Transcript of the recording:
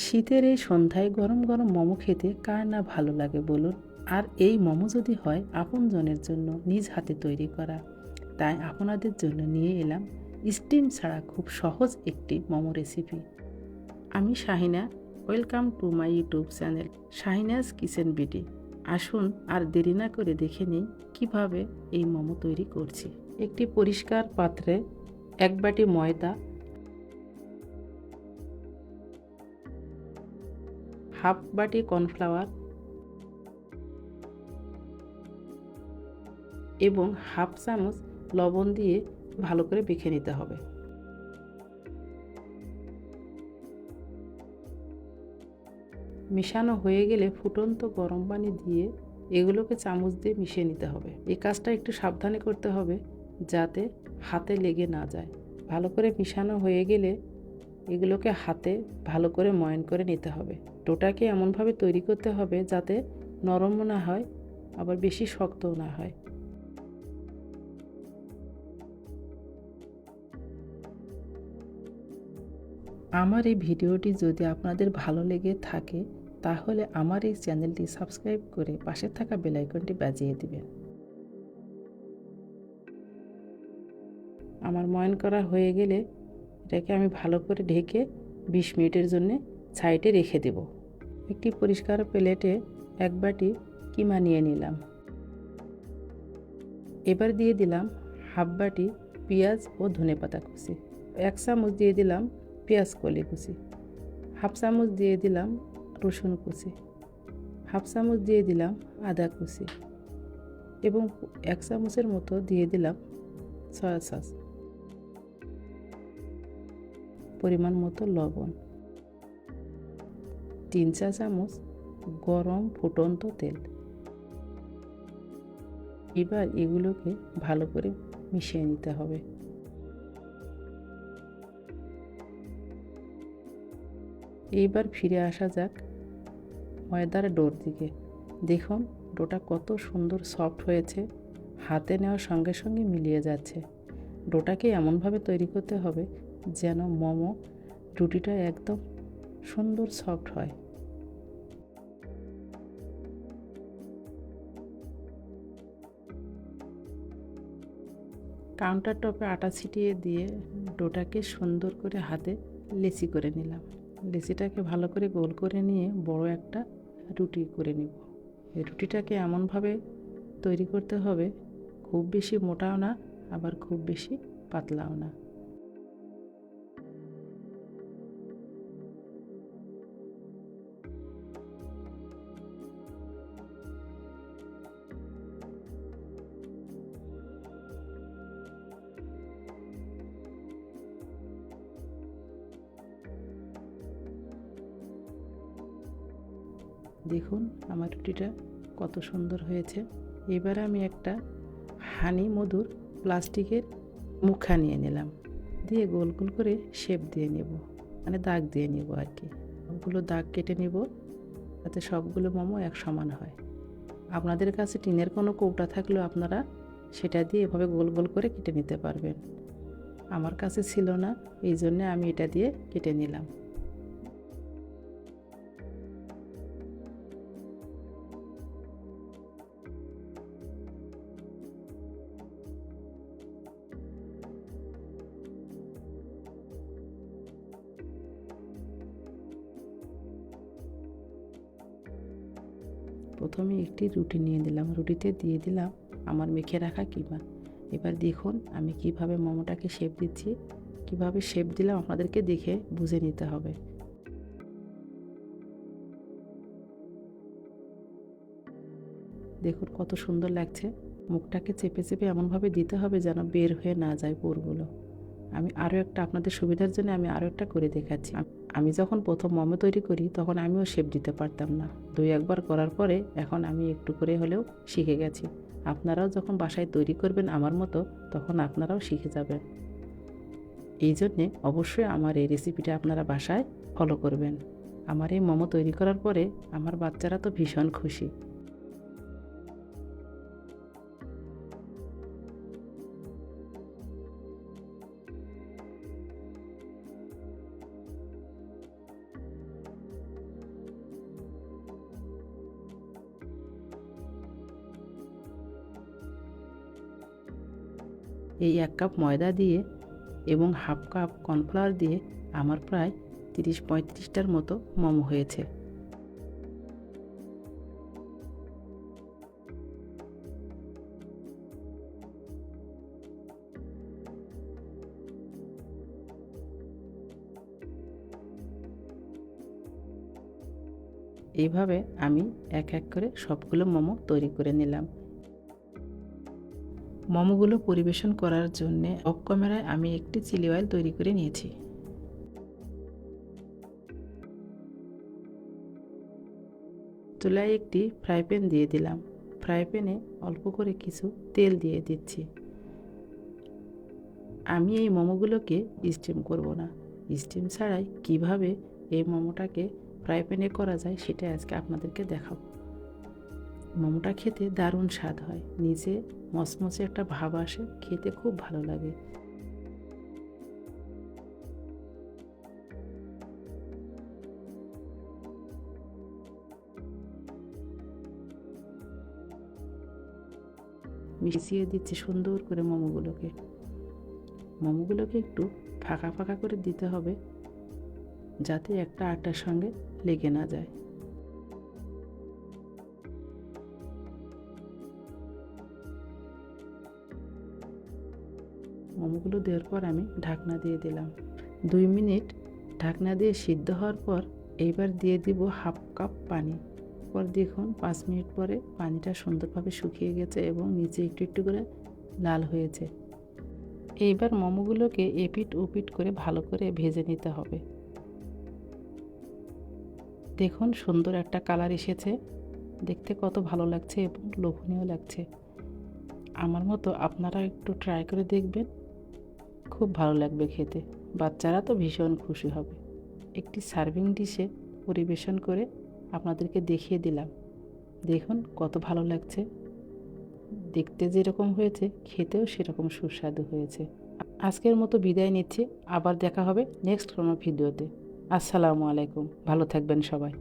শীতের এই সন্ধ্যায় গরম গরম মোমো খেতে কার না ভালো লাগে বলুন। আর এই মোমো যদি হয় আপনজনের জন্য নিজ হাতে তৈরি করা, তাই আপনাদের জন্য নিয়ে এলাম স্টিম ছাড়া খুব সহজ একটি মোমো রেসিপি। আমি Shahina, welcome to my YouTube channel Shahina's Kitchen BD. আসুন আর দেরি না করে দেখে নিই কীভাবে এই মোমো তৈরি করছি। একটি পরিষ্কার পাত্রে 1 বাটি ময়দা, হাফ বাটি কর্নফ্লাওয়ার এবং হাফ চামচ লবণ দিয়ে ভালো করে মেখে নিতে হবে। মিশানো হয়ে গেলে ফুটন্ত গরম পানি দিয়ে এগুলোকে চামচ দিয়ে মিশিয়ে নিতে হবে। এই কাজটা একটু সাবধানে করতে হবে যাতে হাতে লেগে না যায়। ভালো করে মিশানো হয়ে গেলে এগুলোকে হাতে ভালো করে ময়ান করে নিতে হবে। ডোটাকে এমনভাবে তৈরি করতে হবে যাতে নরমও না হয় আবার বেশি শক্তও না হয়। আমার এই ভিডিওটি যদি আপনাদের ভালো লেগে থাকে তাহলে আমার এই চ্যানেলটি সাবস্ক্রাইব করে পাশে থাকা বেল আইকনটি বাজিয়ে দিবেন। আমার ময়ান করা হয়ে গেলে এটাকে আমি ভালো করে ঢেকে 20 মিনিটের জন্য সাইডে রেখে দেব। একটি পরিষ্কার প্লেটে 1 বাটি কিমা নিয়ে নিলাম। এবার দিয়ে দিলাম হাফ বাটি পেঁয়াজ ও ধনেপাতা কুচি, 1 চামচ দিয়ে দিলাম পেঁয়াজ কলি কুচি, হাফ চামচ দিয়ে দিলাম রসুন কুচি, হাফ চামচ দিয়ে দিলাম আদা কুচি এবং 1 চামচের মতো দিয়ে দিলাম সয়া সস, পরিমাণ মতো লবণ, 3 চা চামচ গরম ফুটন্ত তেল। এবার এগুলোকে ভালো করে মিশিয়ে নিতে হবে। এইবার ফিরে আসা যাক ময়দার ডোর দিকে। দেখুন ডোটা কত সুন্দর সফট হয়েছে, হাতে নেওয়ার সঙ্গে সঙ্গে মিলিয়ে যাচ্ছে। ডোটাকে এমনভাবে তৈরি করতে হবে যেন মোমো রুটিটা একদম সুন্দর সফট হয়। কাউন্টার টপে আটা ছিটিয়ে দিয়ে ডোটাকে সুন্দর করে হাতে লেচি করে নিলাম। লেচিটাকে ভালো করে গোল করে নিয়ে বড় একটা রুটি করে নিব। এই রুটিটাকে এমনভাবে তৈরি করতে হবে খুব বেশি মোটাও না আবার খুব বেশি পাতলাও না। দেখুন আমার রুটিটা কত সুন্দর হয়েছে। এবার আমি একটা হানি মধুর প্লাস্টিকের মুখা নিয়ে নিলাম, দিয়ে গোল গোল করে শেপ দিয়ে নেব, মানে দাগ দিয়ে নেব আর কি। সবগুলো দাগ কেটে নেব যাতে সবগুলো মোমো এক সমান হয়। আপনাদের কাছে টিনের কোনো কৌটা থাকলেও আপনারা সেটা দিয়ে এভাবে গোল গোল করে কেটে নিতে পারবেন। আমার কাছে ছিল না, এই জন্যে আমি এটা দিয়ে কেটে নিলাম। প্রথমে একটি রুটি নিয়ে নিলাম, রুটিতে দিয়ে দিলাম আমার মেখে রাখা কিমা। এবার দেখুন আমি কিভাবে মোমোটাকে শেপ দিচ্ছি। কিভাবে শেপ দিলাম আপনাদেরকে দেখে বুঝে নিতে হবে। দেখুন কত সুন্দর লাগছে। মুখটাকে চেপে চেপে এমনভাবে দিতে হবে যেন বের হয়ে না যায় পুরগুলো। আমি আরও একটা আপনাদের সুবিধার জন্য আমি আরও একটা করে দেখাচ্ছি। আমি যখন প্রথম মোমো তৈরি করি তখন আমিও শেপ দিতে পারতাম না। 2-1 বার করার পরে এখন আমি একটু করে হলেও শিখে গেছি। আপনারাও যখন বাসায় তৈরি করবেন আমার মতো তখন আপনারাও শিখে যাবেন। এই জন্যে অবশ্যই আমার এই রেসিপিটা আপনারা বাসায় ফলো করবেন। আমার এই মোমো তৈরি করার পরে আমার বাচ্চারা তো ভীষণ খুশি। এই 1 কাপ ময়দা দিয়ে এবং হাফ কাপ কর্নফ্লাওয়ার দিয়ে আমার প্রায় 30-35টার মতো মোমো হয়েছে। এইভাবে আমি এক এক করে সবগুলো মোমো তৈরি করে নিলাম। মোমোগুলো পরিবেশন করার জন্য অফ ক্যামেরায় আমি একটি চিলি অয়েল তৈরি করে নিয়েছি। চুলায় একটি ফ্রাই প্যান দিয়ে দিলাম। ফ্রাই প্যানে অল্প করে কিছু তেল দিয়ে দিচ্ছি। আমি এই মোমোগুলোকে স্টিম করব না। স্টিম ছাড়াই কিভাবে এই মোমোটাকে ফ্রাই প্যানে করা যায় সেটা আজকে আপনাদেরকে দেখাবো। মোমোটা খেতে দারুণ স্বাদ হয়, নিচে মচমচে একটা ভাব আসে, খেতে খুব ভালো লাগে। মিশিয়ে দিচ্ছি সুন্দর করে মোমোগুলোকে একটু ফাঁকা ফাঁকা করে দিতে হবে, যাতে একটা আটার সঙ্গে লেগে না যায়। মোমোগুলো দেওয়ার পর আমি ঢাকনা দিয়ে দিলাম। 2 মিনিট ঢাকনা দিয়ে সিদ্ধ হওয়ার পর এইবার দিয়ে দিব হাফ কাপ পানি। পর দেখুন 5 মিনিট পরে পানিটা সুন্দরভাবে শুকিয়ে গেছে এবং নিচে একটু একটু করে লাল হয়েছে। এইবার মোমোগুলোকে এপিট ওপিট করে ভালো করে ভেজে নিতে হবে। দেখুন সুন্দর একটা কালার এসেছে, দেখতে কত ভালো লাগছে এবং লোভনীয় লাগছে। আমার মতো আপনারা একটু ট্রাই করে দেখবেন, খুব ভালো লাগবে খেতে। বাচ্চারা তো ভীষণ খুশি হবে। একটি সার্ভিং ডিশে পরিবেশন করে আপনাদেরকে দেখিয়ে দিলাম। দেখুন কত ভালো লাগছে, দেখতে যেরকম হয়েছে খেতেও সেরকম সুস্বাদু হয়েছে। আজকের মতো বিদায় নিচ্ছি, আবার দেখা হবে নেক্সট কোনো ভিডিওতে। আসসালামু আলাইকুম, ভালো থাকবেন সবাই।